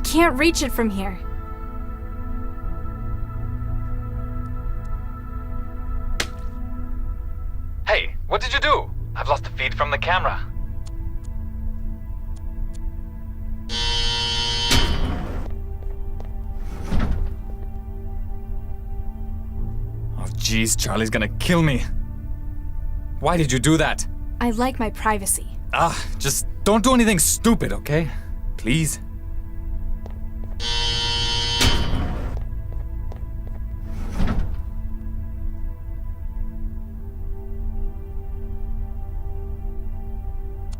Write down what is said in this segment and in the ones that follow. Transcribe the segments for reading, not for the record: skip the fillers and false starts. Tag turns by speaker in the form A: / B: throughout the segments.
A: can't reach it from here.
B: Hey, what did you do? I've lost the feed from the camera. Oh jeez, Charlie's gonna kill me. Why did you do that?
A: I like my privacy.
B: Just don't do anything stupid, okay? Please?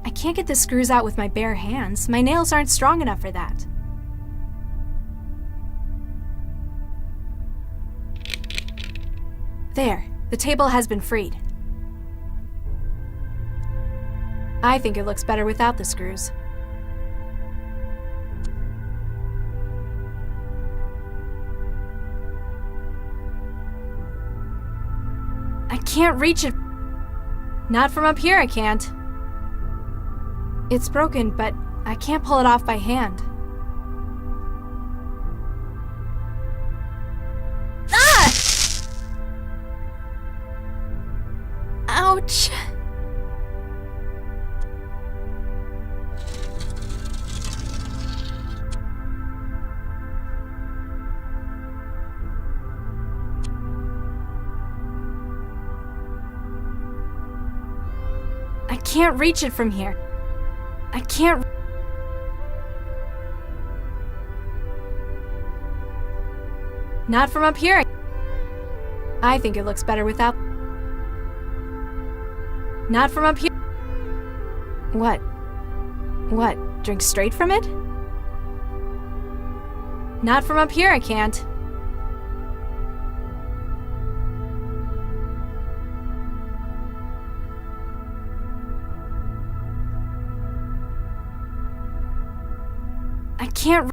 A: I can't get the screws out with my bare hands. My nails aren't strong enough for that. There, the table has been freed. I think it looks better without the screws. I can't reach it. Not from up here, I can't. It's broken, but I can't pull it off by hand. Ah! Ouch! I can't reach it from here. I can't... Not from up here. I think it looks better without... Not from up here. What? What? Drink straight from it? Not from up here, I can't. I can't...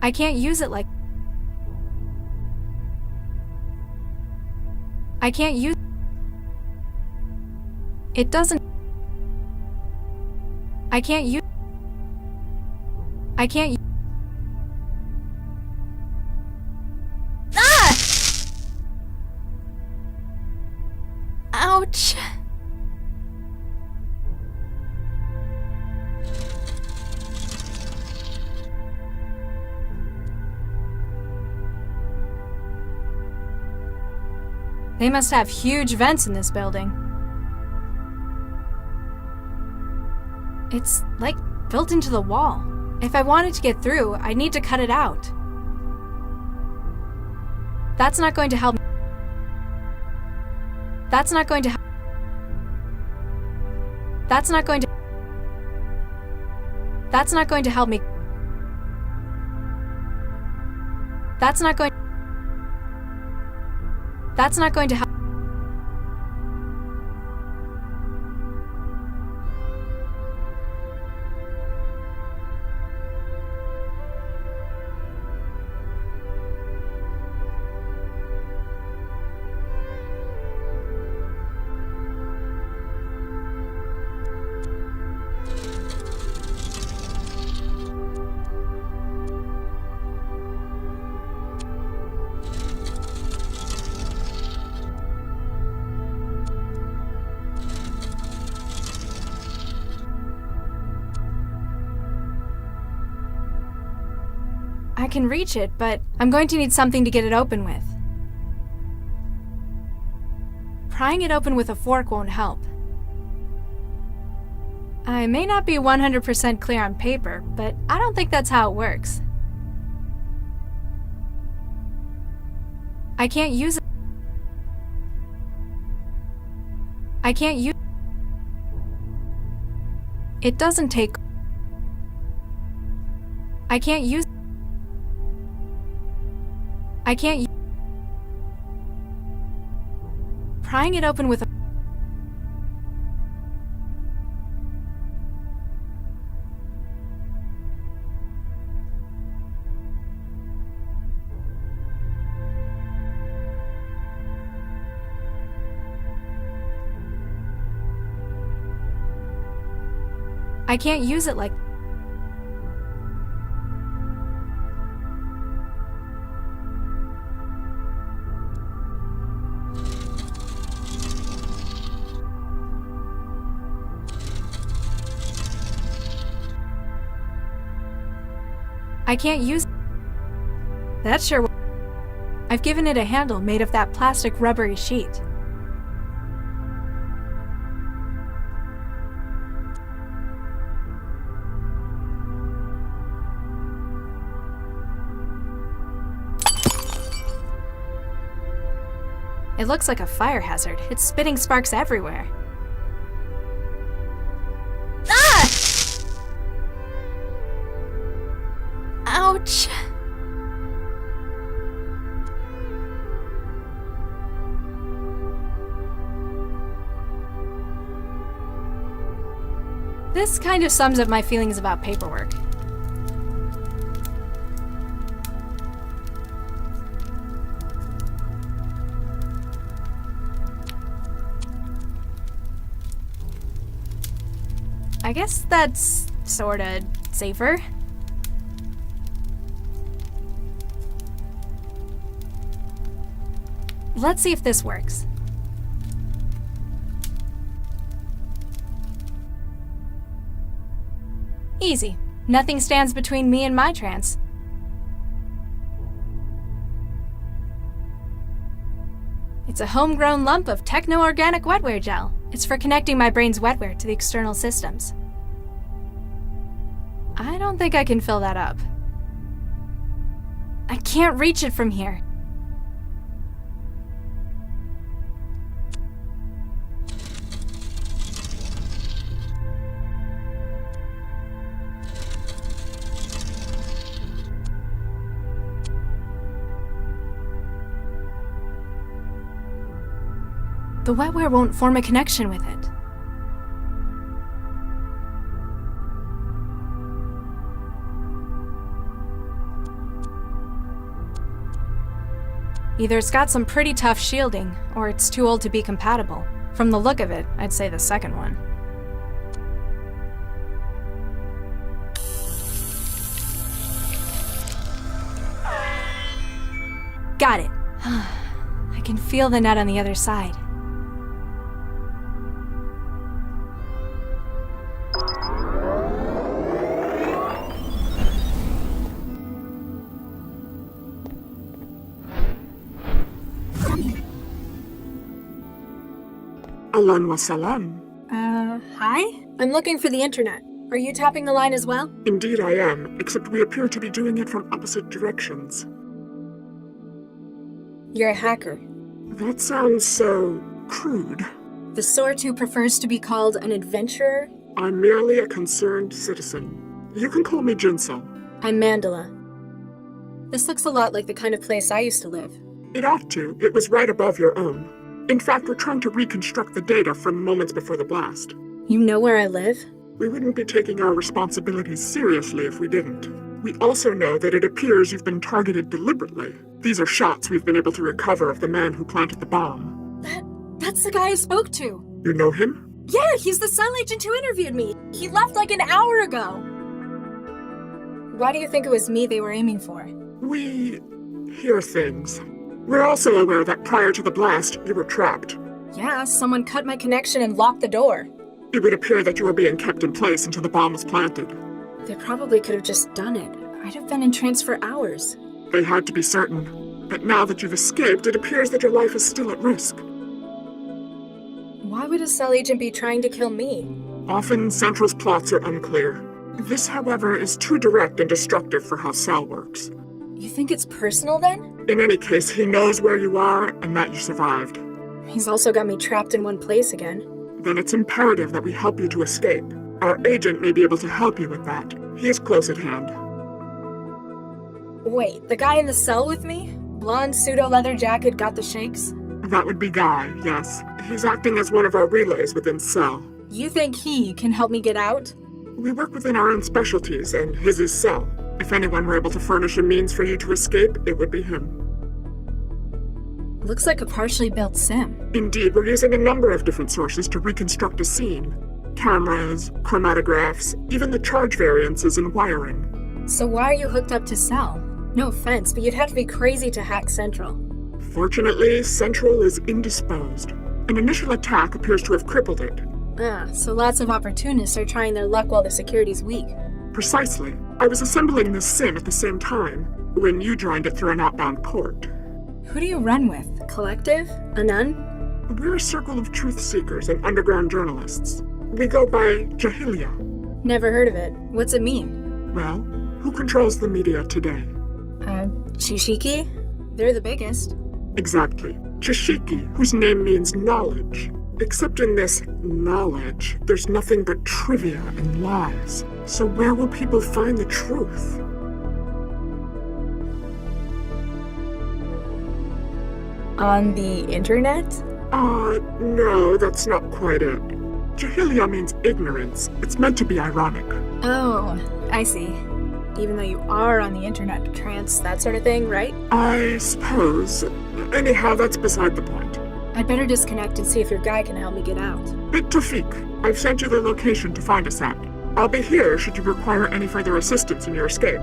A: I can't use it like... I can't use... It doesn't... I can't use... I can't... Ah! Ouch! They must have huge vents in this building. It's, like, built into the wall. If I wanted to get through, I'd need to cut it out. That's not going to help me. That's not going to help. That's not going to... That's not going to help me. That's not going... That's not going to help. I can reach it, but I'm going to need something to get it open with. Prying it open with a fork won't help. I may not be 100% clear on paper, but I don't think that's how it works. I can't use it. I can't use... It doesn't take... I can't use... I can't... Prying it open with a... I can't use it like... I can't use... That sure... I've given it a handle made of that plastic rubbery sheet. It looks like a fire hazard. It's spitting sparks everywhere. Ah! Ouch! This kind of sums up my feelings about paperwork. I guess that's sorta safer. Let's see if this works. Easy. Nothing stands between me and my trance. It's a homegrown lump of techno-organic wetware gel. It's for connecting my brain's wetware to the external systems. I don't think I can fill that up. I can't reach it from here. The wetware won't form a connection with it. Either it's got some pretty tough shielding, or it's too old to be compatible. From the look of it, I'd say the second one. Got it. I can feel the net on the other side.
C: Ahlan wa salam.
A: Hi? I'm looking for the internet. Are you tapping the line as well?
C: Indeed I am, except we appear to be doing it from opposite directions.
A: You're a hacker.
C: That sounds so crude.
A: The sort who prefers to be called an adventurer?
C: I'm merely a concerned citizen. You can call me Jinsel.
A: I'm Mandela. This looks a lot like the kind of place I used to live.
C: It ought to. It was right above your own. In fact, we're trying to reconstruct the data from moments before the blast.
A: You know where I live?
C: We wouldn't be taking our responsibilities seriously if we didn't. We also know that it appears you've been targeted deliberately. These are shots we've been able to recover of the man who planted the bomb.
A: That's the guy I spoke to.
C: You know him?
A: Yeah, he's the cell agent who interviewed me. He left like an hour ago. Why do you think it was me they were aiming for?
C: We hear things. We're also aware that prior to the blast, you were trapped.
A: Yeah, someone cut my connection and locked the door.
C: It would appear that you were being kept in place until the bomb was planted.
A: They probably could have just done it. I'd have been in trance for hours.
C: They had to be certain. But now that you've escaped, it appears that your life is still at risk.
A: Why would a cell agent be trying to kill me?
C: Often, Central's plots are unclear. This, however, is too direct and destructive for how Cell works.
A: You think it's personal then?
C: In any case, he knows where you are and that you survived.
A: He's also got me trapped in one place again.
C: Then it's imperative that we help you to escape. Our agent may be able to help you with that. He is close at hand.
A: Wait, the guy in the cell with me? Blonde pseudo-leather jacket, got the shakes?
C: That would be Guy, yes. He's acting as one of our relays within Cell.
A: You think he can help me get out?
C: We work within our own specialties, and his is Cell. If anyone were able to furnish a means for you to escape, it would be him.
A: Looks like a partially built sim.
C: Indeed, we're using a number of different sources to reconstruct a scene. Cameras, chromatographs, even the charge variances and wiring.
A: So why are you hooked up to Cell? No offense, but you'd have to be crazy to hack Central.
C: Fortunately, Central is indisposed. An initial attack appears to have crippled it.
A: Ah, so lots of opportunists are trying their luck while the security's weak.
C: Precisely. I was assembling this SIM at the same time, when you joined it through an outbound port.
A: Who do you run with? Collective? A nun?
C: We're a circle of truth seekers and underground journalists. We go by Jahilia.
A: Never heard of it. What's it mean?
C: Well, who controls the media today?
A: Shishiki? They're the biggest.
C: Exactly. Chishiki, whose name means knowledge. Except in this knowledge, there's nothing but trivia and lies. So where will people find the truth?
A: On the internet?
C: No, that's not quite it. Jahilia means ignorance. It's meant to be ironic.
A: Oh, I see. Even though you are on the internet, trance, that sort of thing, right?
C: I suppose. Anyhow, that's beside the point.
A: I'd better disconnect and see if your guy can help me get out.
C: Bit Tafik, I've sent you the location to find us at. I'll be here should you require any further assistance in your escape.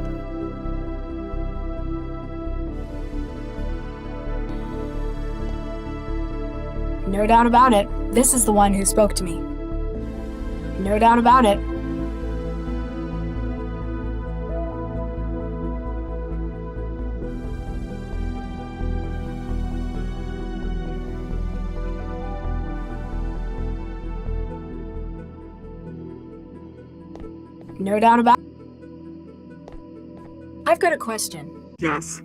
A: No doubt about it. This is the one who spoke to me. No doubt about it. No doubt about it. I've got a question.
C: Yes.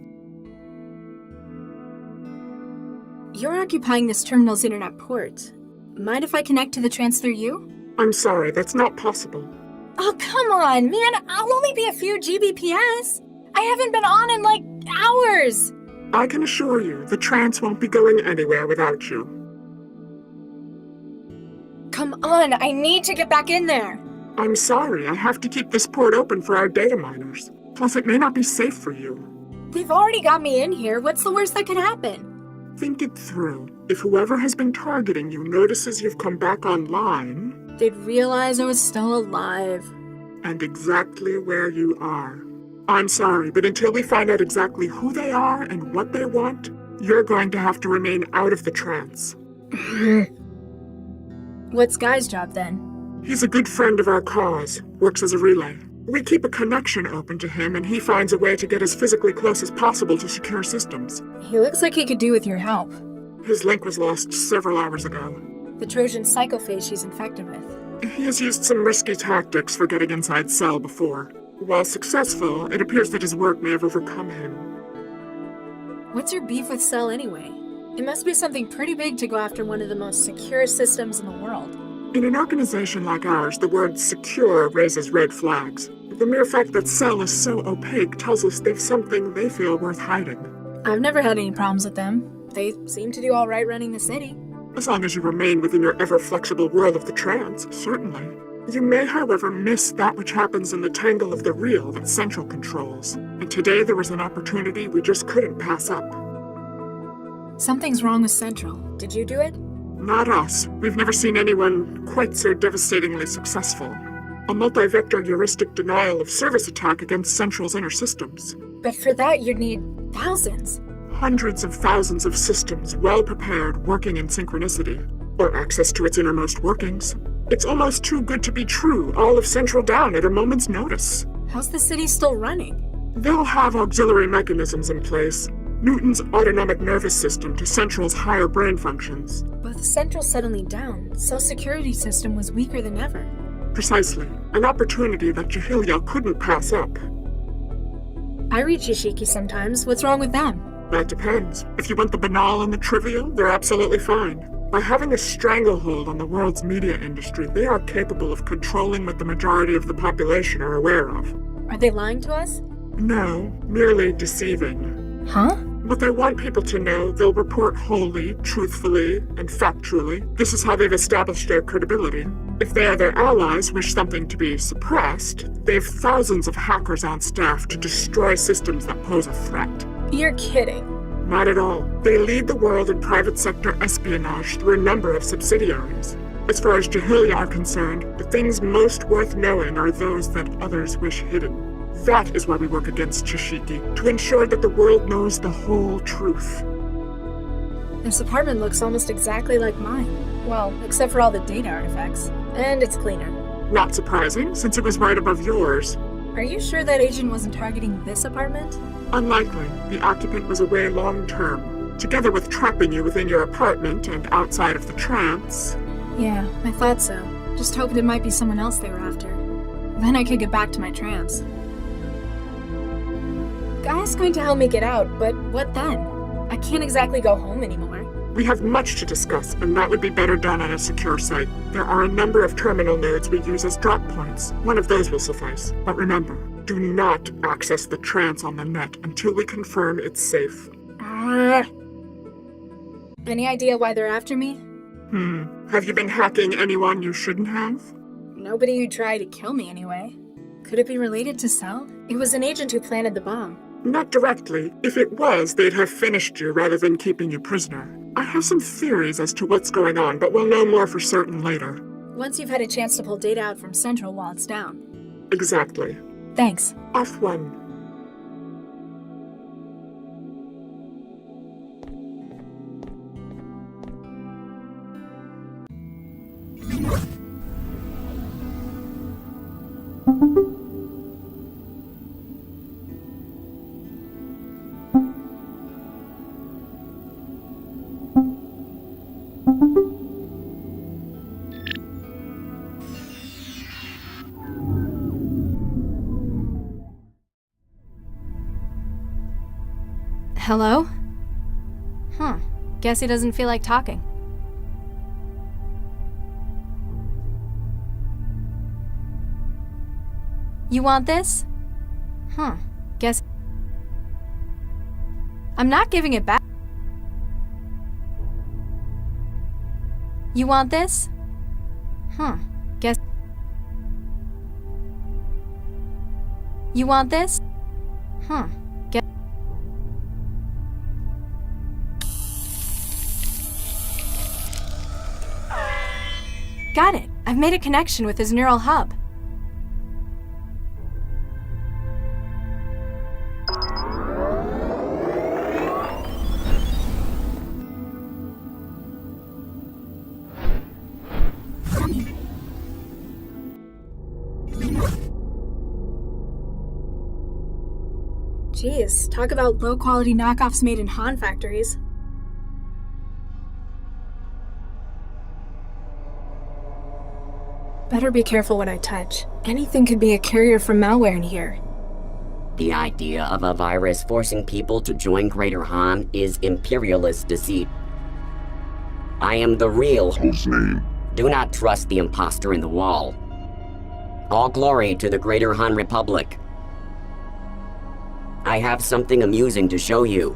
A: You're occupying this terminal's internet port. Mind if I connect to the trance through you?
C: I'm sorry, that's not possible.
A: Oh, come on, man. I'll only be a few Gbps. I haven't been on in, like, hours.
C: I can assure you, the trance won't be going anywhere without you.
A: Come on, I need to get back in there.
C: I'm sorry, I have to keep this port open for our data miners. Plus, it may not be safe for you.
A: They've already got me in here. What's the worst that could happen?
C: Think it through. If whoever has been targeting you notices you've come back online...
A: They'd realize I was still alive.
C: And exactly where you are. I'm sorry, but until we find out exactly who they are and what they want, you're going to have to remain out of the trance.
A: What's Guy's job then?
C: He's a good friend of our cause, works as a relay. We keep a connection open to him, and he finds a way to get as physically close as possible to secure systems.
A: He looks like he could do with your help.
C: His link was lost several hours ago.
A: The Trojan psychophage he's infected with.
C: He has used some risky tactics for getting inside Cell before. While successful, it appears that his work may have overcome him.
A: What's your beef with Cell anyway? It must be something pretty big to go after one of the most secure systems in the world.
C: In an organization like ours, the word secure raises red flags. The mere fact that Cell is so opaque tells us they've something they feel worth hiding.
A: I've never had any problems with them. They seem to do all right running the city.
C: As long as you remain within your ever-flexible world of the trance, certainly. You may, however, miss that which happens in the tangle of the real that Central controls. And today there was an opportunity we just couldn't pass up.
A: Something's wrong with Central. Did you do it?
C: Not us. We've never seen anyone quite so devastatingly successful. A multi-vector heuristic denial of service attack against Central's inner systems.
A: But for that, you'd need thousands.
C: Hundreds of thousands of systems well prepared, working in synchronicity, or access to its innermost workings. It's almost too good to be true, all of Central down at a moment's notice.
A: How's the city still running?
C: They'll have auxiliary mechanisms in place. Newton's autonomic nervous system to Central's higher brain functions.
A: But with Central suddenly down, Cell's security system was weaker than ever.
C: Precisely. An opportunity that Jahilia couldn't pass up.
A: I read Shishiki sometimes. What's wrong with them?
C: That depends. If you want the banal and the trivial, they're absolutely fine. By having a stranglehold on the world's media industry, they are capable of controlling what the majority of the population are aware of.
A: Are they lying to us?
C: No, merely deceiving.
A: Huh?
C: What they want people to know, they'll report wholly, truthfully, and factually. This is how they've established their credibility. If they or their allies wish something to be suppressed, they have thousands of hackers on staff to destroy systems that pose a threat.
A: You're kidding.
C: Not at all. They lead the world in private sector espionage through a number of subsidiaries. As far as Jahilia are concerned, the things most worth knowing are those that others wish hidden. That is why we work against Chishiki, to ensure that the world knows the whole truth.
A: This apartment looks almost exactly like mine. Well, except for all the data artifacts. And it's cleaner.
C: Not surprising, since it was right above yours.
A: Are you sure that agent wasn't targeting this apartment?
C: Unlikely. The occupant was away long term. Together with trapping you within your apartment and outside of the trance.
A: Yeah, I thought so. Just hoped it might be someone else they were after. Then I could get back to my trance. Guy's going to help me get out, but what then? I can't exactly go home anymore.
C: We have much to discuss, and that would be better done on a secure site. There are a number of terminal nodes we use as drop points. One of those will suffice. But remember, do not access the trance on the net until we confirm it's safe.
A: Any idea why they're after me?
C: Have you been hacking anyone you shouldn't have?
A: Nobody who tried to kill me anyway. Could it be related to Cell? It was an agent who planted the bomb.
C: Not directly. If it was, they'd have finished you rather than keeping you prisoner. I have some theories as to what's going on, but we'll know more for certain later.
A: Once you've had a chance to pull data out from Central while it's down.
C: Exactly.
A: Thanks.
C: Off one.
A: Hello? Guess he doesn't feel like talking. You want this? Guess... I'm not giving it back. You want this? Guess... You want this? Guess... Got it. I've made a connection with his neural hub. Jeez, talk about low-quality knockoffs made in Han factories. Better be careful what I touch. Anything could be a carrier from malware in here.
D: The idea of a virus forcing people to join Greater Han is imperialist deceit. I am the real.
E: Whose name?
D: Do not trust the imposter in the wall. All glory to the Greater Han Republic. I have something amusing to show you.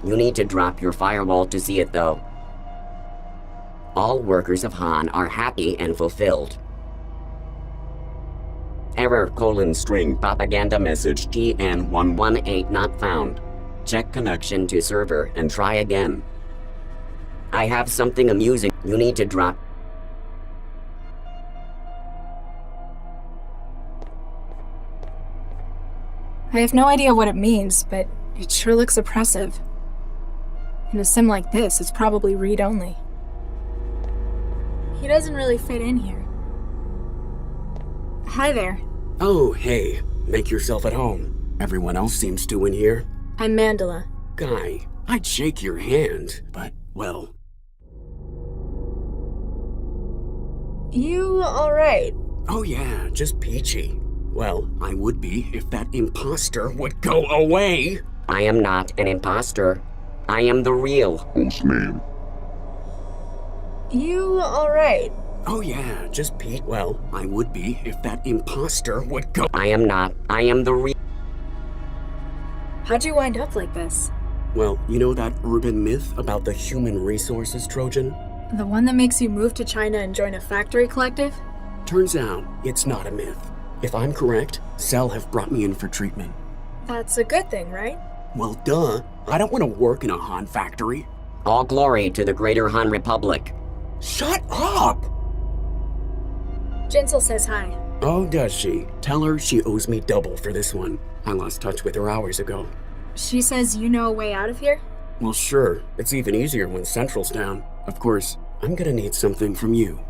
D: You need to drop your firewall to see it, though. All workers of Han are happy and fulfilled. Error: string propaganda message TN118 not found. Check connection to server and try again. I have something amusing. You need to drop.
A: I have no idea what it means, but it sure looks oppressive. In a sim like this, it's probably read-only. He doesn't really fit in here. Hi there.
F: Oh, hey. Make yourself at home. Everyone else seems to in here.
A: I'm Mandela.
F: Guy, I'd shake your hand, but, well...
A: You alright?
F: Oh yeah, just peachy. Well, I would be if that imposter would go away.
D: I am not an imposter. I am the real.
E: Whose name?
A: You alright?
F: Oh yeah, just Pete. Well, I would be if that imposter would go.
D: I am not. I am the real.
A: How'd you wind up like this?
F: Well, you know that urban myth about the human resources Trojan?
A: The one that makes you move to China and join a factory collective?
F: Turns out, it's not a myth. If I'm correct, Cell have brought me in for treatment.
A: That's a good thing, right?
F: Well, duh. I don't want to work in a Han factory.
D: All glory to the Greater Han Republic.
F: Shut up!
A: Jensel says hi.
F: Oh, does she? Tell her she owes me double for this one. I lost touch with her hours ago.
A: She says you know a way out of here?
F: Well, sure. It's even easier when Central's down. Of course, I'm gonna need something from you.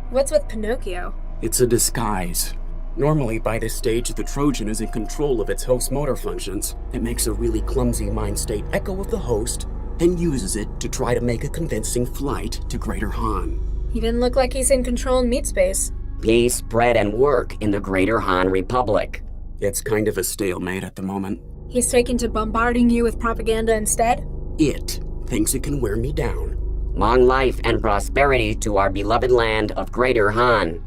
A: What's with Pinocchio?
F: It's a disguise. Normally, by this stage, the Trojan is in control of its host motor functions. It makes a really clumsy mind state echo of the host, and uses it to try to make a convincing flight to Greater Han.
A: He didn't look like he's in control in meat space.
D: Peace, spread, and work in the Greater Han Republic.
F: It's kind of a stalemate at the moment.
A: He's taken to bombarding you with propaganda instead?
F: It thinks it can wear me down.
D: Long life and prosperity to our beloved land of Greater Han.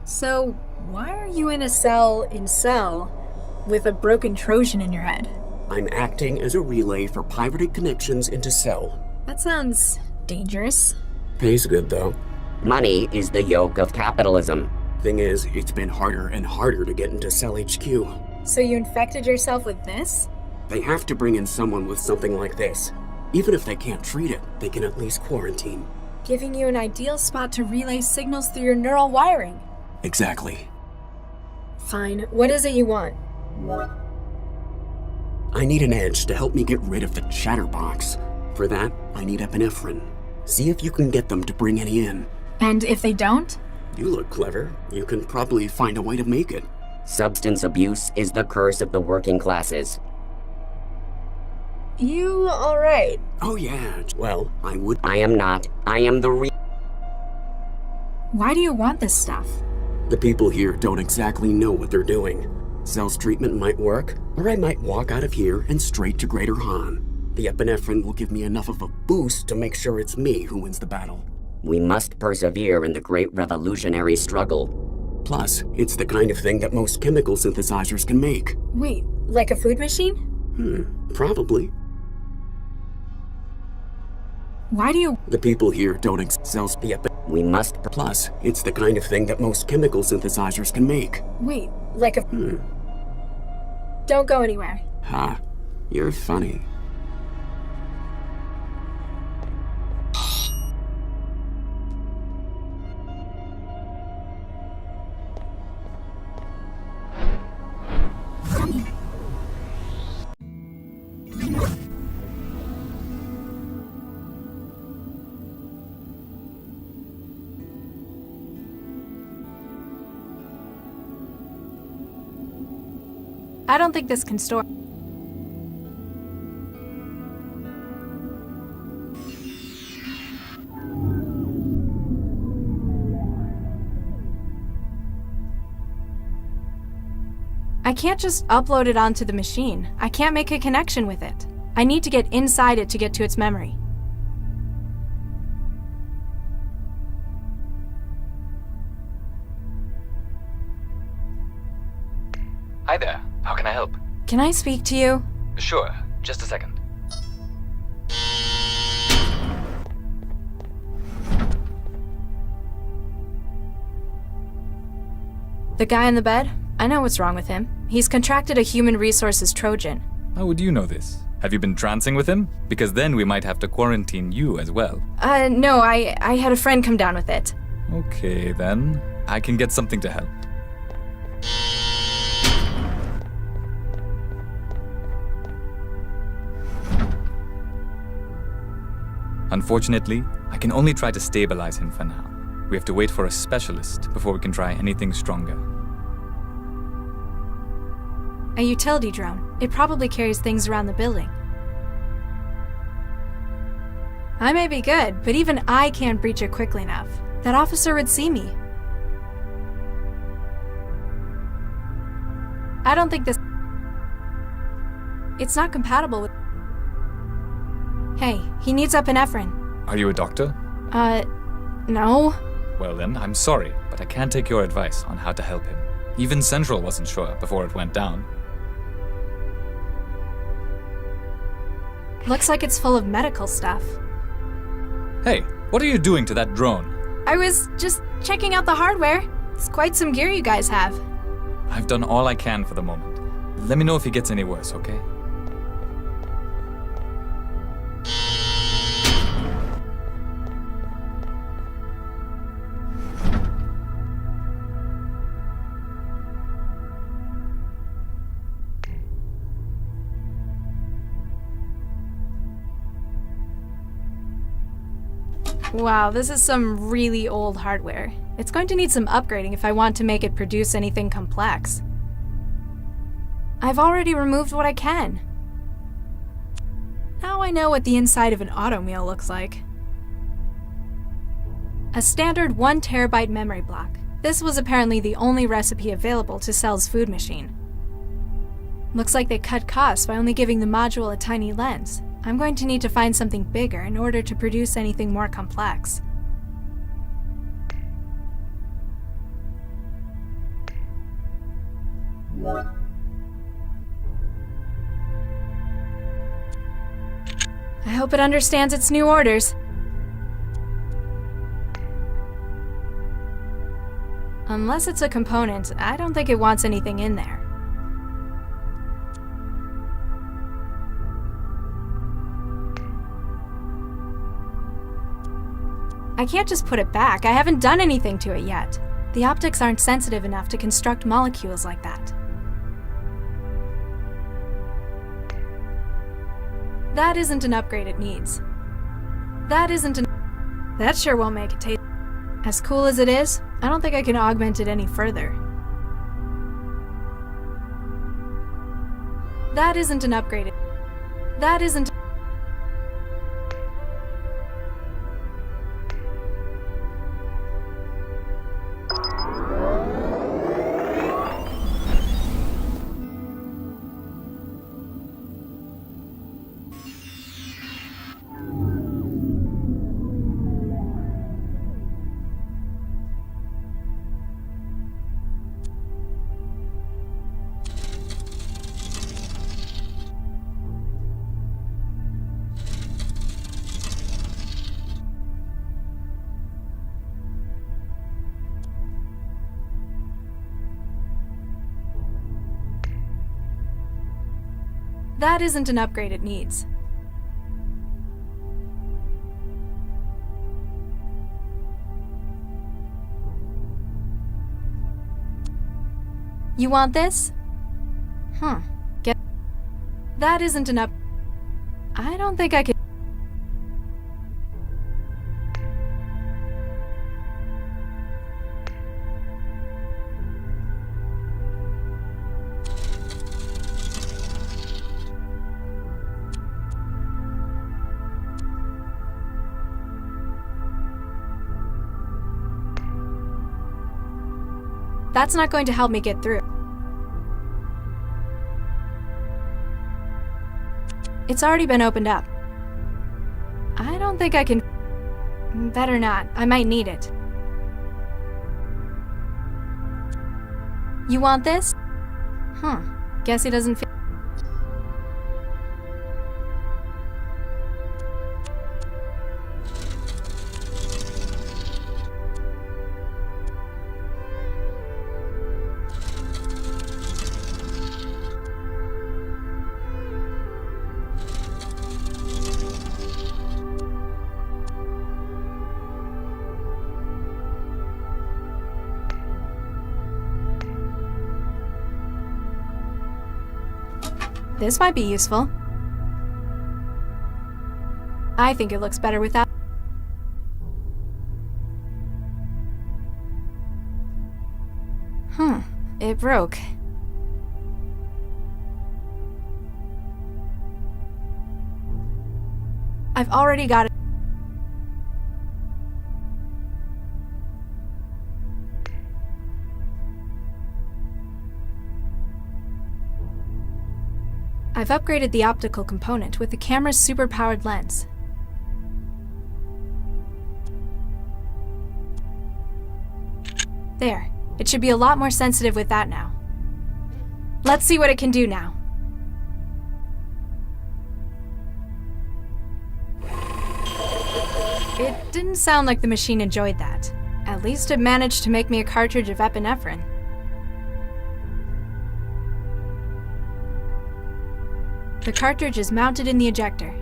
A: So, why are you in a cell with a broken Trojan in your head?
F: I'm acting as a relay for pirated connections into Cell.
A: That sounds dangerous.
F: Pays good, though.
D: Money is the yoke of capitalism.
F: Thing is, it's been harder and harder to get into Cell HQ.
A: So you infected yourself with this?
F: They have to bring in someone with something like this. Even if they can't treat it, they can at least quarantine.
A: Giving you an ideal spot to relay signals through your neural wiring.
F: Exactly.
A: Fine. What is it you want?
F: I need an edge to help me get rid of the chatterbox. For that, I need epinephrine. See if you can get them to bring any in.
A: And if they don't?
F: You look clever. You can probably find a way to make it.
D: Substance abuse is the curse of the working classes.
A: You alright?
F: Oh yeah, well,
D: I am not. I am the
A: Why do you want this stuff?
F: The people here don't exactly know what they're doing. Cell's treatment might work, or I might walk out of here and straight to Greater Han. The epinephrine will give me enough of a boost to make sure it's me who wins the battle.
D: We must persevere in the great revolutionary struggle.
F: Plus, it's the kind of thing that most chemical synthesizers can make.
A: Wait, like a food machine?
F: Probably.
A: Why do you...
F: The people here don't excel the
D: We must...
F: Plus, it's the kind of thing that most chemical synthesizers can make.
A: Wait, like a... Don't go anywhere.
F: Ha, you're funny.
A: I don't think this can store... I can't just upload it onto the machine. I can't make a connection with it. I need to get inside it to get to its memory.
B: Hi there. How can I help?
A: Can I speak to you?
B: Sure. Just a second.
A: The guy in the bed? I know what's wrong with him. He's contracted a human resources Trojan.
B: How would you know this? Have you been trancing with him? Because then we might have to quarantine you as well.
A: No, I had a friend come down with it.
B: Okay, then. I can get something to help. Unfortunately, I can only try to stabilize him for now. We have to wait for a specialist before we can try anything stronger.
A: A utility drone. It probably carries things around the building. I may be good, but even I can't breach it quickly enough. That officer would see me. I don't think this... It's not compatible with... Hey, he needs epinephrine.
B: Are you a doctor?
A: No.
B: Well then, I'm sorry, but I can't take your advice on how to help him. Even Central wasn't sure before it went down.
A: Looks like it's full of medical stuff.
B: Hey, what are you doing to that drone?
A: I was just checking out the hardware. It's quite some gear you guys have.
B: I've done all I can for the moment. Let me know if he gets any worse, okay?
A: Wow, this is some really old hardware. It's going to need some upgrading if I want to make it produce anything complex. I've already removed what I can. Now I know what the inside of an auto meal looks like. A standard 1 terabyte memory block. This was apparently the only recipe available to Cell's food machine. Looks like they cut costs by only giving the module a tiny lens. I'm going to need to find something bigger in order to produce anything more complex. I hope it understands its new orders. Unless it's a component, I don't think it wants anything in there. I can't just put it back. I haven't done anything to it yet. The optics aren't sensitive enough to construct molecules like that. That isn't an upgrade it needs. That sure won't make it taste. As cool as it is, I don't think I can augment it any further. That isn't an upgrade. That isn't. That isn't an upgrade it needs. You want this? Get. That isn't an up. I don't think I could. That's not going to help me get through. It's already been opened up. I don't think I can. Better not. I might need it. You want this? Guess he doesn't fit. This might be useful. I think it looks better without. It broke. I've already got it. I've upgraded the optical component with the camera's superpowered lens. There. It should be a lot more sensitive with that now. Let's see what it can do now. It didn't sound like the machine enjoyed that. At least it managed to make me a cartridge of epinephrine. The cartridge is mounted in the ejector.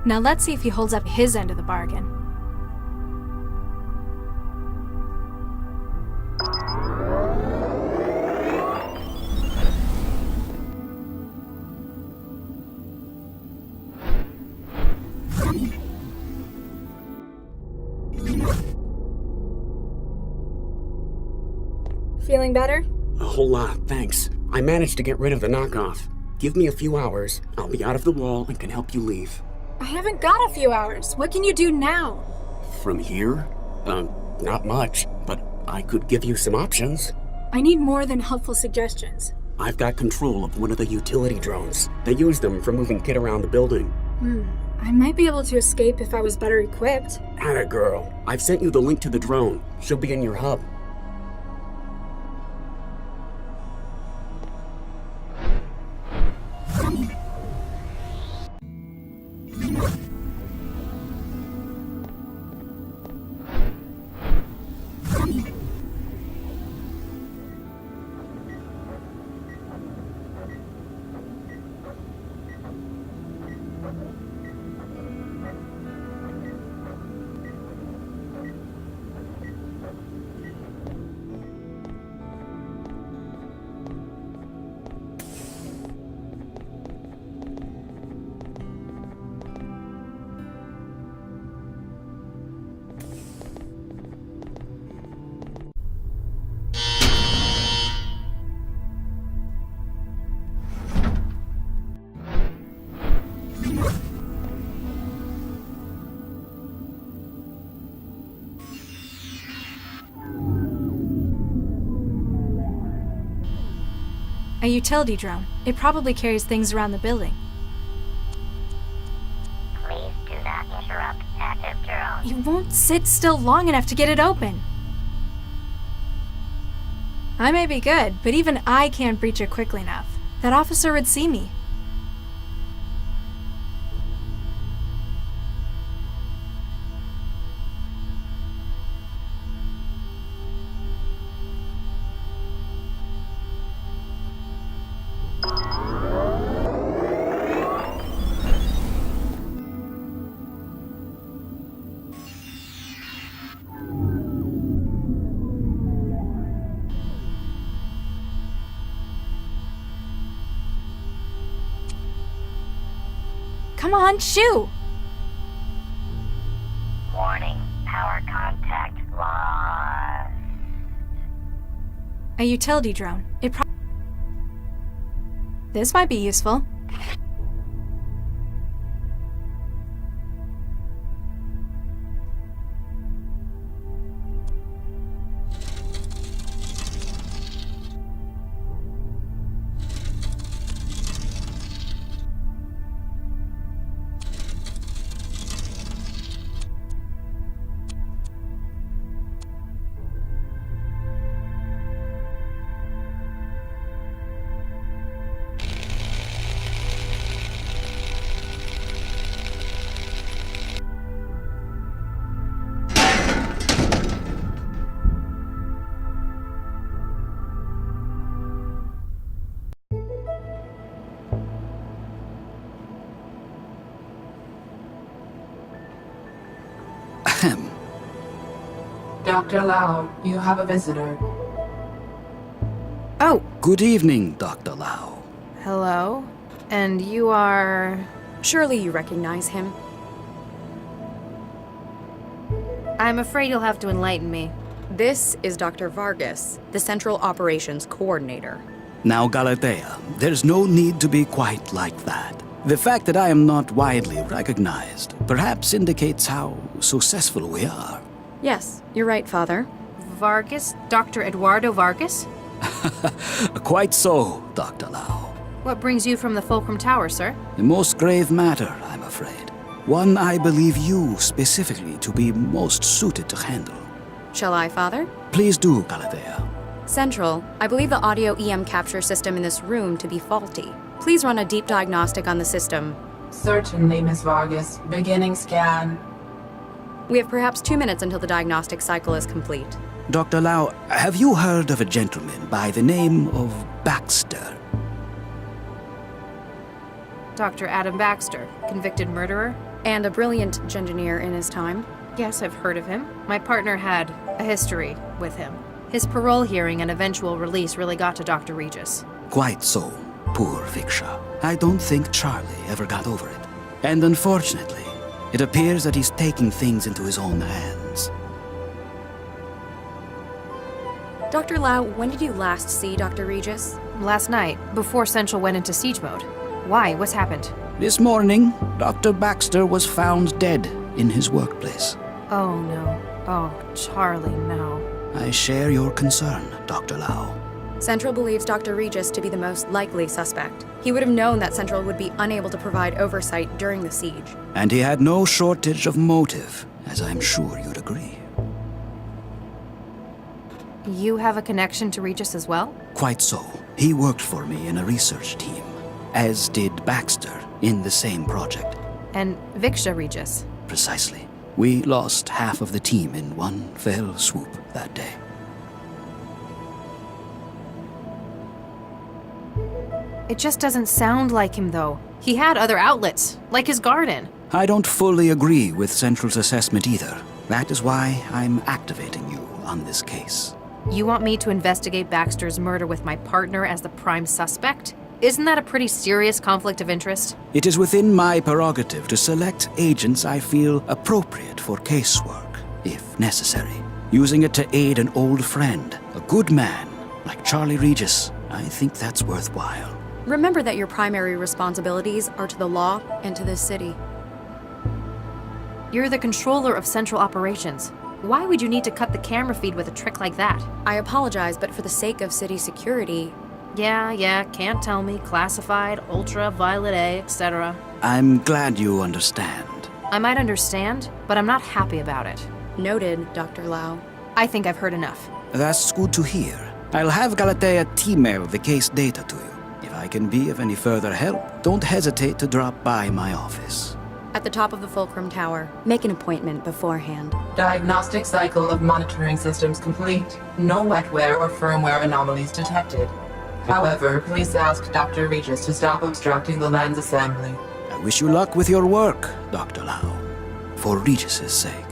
A: Now let's see if he holds up his end of the bargain. Feeling better?
F: A whole lot, thanks. I managed to get rid of the knockoff. Give me a few hours, I'll be out of the wall and can help you leave.
A: I haven't got a few hours. What can you do now?
F: From here? Not much, but I could give you some options.
A: I need more than helpful suggestions.
F: I've got control of one of the utility drones. They use them for moving kit around the building.
A: I might be able to escape if I was better equipped.
F: Atta girl. I've sent you the link to the drone. She'll be in your hub.
A: A utility drone. It probably carries things around the building.
E: Please do not interrupt active drone.
A: You won't sit still long enough to get it open. I may be good, but even I can't breach it quickly enough. That officer would see me. Come on, shoo!
E: Warning, power contact lost.
A: A utility drone. This might be useful.
G: Dr. Lau, you have a visitor.
H: Oh,
I: Good evening, Dr. Lau.
H: hello. And you are...
J: Surely you recognize him.
H: I'm afraid you'll have to enlighten me.
J: This is Dr. Vargas, the Central Operations Coordinator.
I: Now, Galatea, there's no need to be quite like that. The fact that I am not widely recognized perhaps indicates how successful we are.
J: Yes, you're right, Father.
H: Vargas? Dr. Eduardo Vargas?
I: Quite so, Dr. Lau.
H: What brings you from the Fulcrum Tower, sir?
I: A most grave matter, I'm afraid. One I believe you specifically to be most suited to handle.
J: Shall I, Father?
I: Please do, Galatea.
J: Central, I believe the audio EM capture system in this room to be faulty. Please run a deep diagnostic on the system.
G: Certainly, Miss Vargas. Beginning scan.
J: We have perhaps 2 minutes until the diagnostic cycle is complete.
I: Dr. Lau, have you heard of a gentleman by the name of Baxter?
H: Dr. Adam Baxter, convicted murderer?
J: And a brilliant engineer in his time.
H: Yes, I've heard of him. My partner had a history with him. His parole hearing and eventual release really got to Dr. Regis.
I: Quite so, poor Viksha. I don't think Charlie ever got over it. And unfortunately, it appears that he's taking things into his own hands.
J: Dr. Lau, when did you last see Dr. Regis?
H: Last night, before Central went into siege mode. Why? What's happened?
I: This morning, Dr. Baxter was found dead in his workplace.
H: Oh no. Oh, Charlie, no.
I: I share your concern, Dr. Lau.
J: Central believes Dr. Regis to be the most likely suspect. He would have known that Central would be unable to provide oversight during the siege.
I: And he had no shortage of motive, as I'm sure you'd agree.
H: You have a connection to Regis as well?
I: Quite so. He worked for me in a research team, as did Baxter in the same project.
H: And Viksha Regis?
I: Precisely. We lost half of the team in one fell swoop that day.
H: It just doesn't sound like him, though. He had other outlets, like his garden.
I: I don't fully agree with Central's assessment either. That is why I'm activating you on this case.
H: You want me to investigate Baxter's murder with my partner as the prime suspect? Isn't that a pretty serious conflict of interest?
I: It is within my prerogative to select agents I feel appropriate for casework, if necessary. Using it to aid an old friend, a good man, like Charlie Regis, I think that's worthwhile.
J: Remember that your primary responsibilities are to the law and to this city.
H: You're the controller of Central Operations. Why would you need to cut the camera feed with a trick like that?
J: I apologize, but for the sake of city security...
H: Yeah, can't tell me. Classified, ultraviolet A, etc.
I: I'm glad you understand.
H: I might understand, but I'm not happy about it.
J: Noted, Dr. Lau.
H: I think I've heard enough.
I: That's good to hear. I'll have Galatea email the case data to you. If I can be of any further help, don't hesitate to drop by my office.
J: At the top of the Fulcrum Tower. Make an appointment beforehand.
G: Diagnostic cycle of monitoring systems complete. No wetware or firmware anomalies detected. However, please ask Dr. Regis to stop obstructing the lens assembly.
I: I wish you luck with your work, Dr. Lau. For Regis's sake.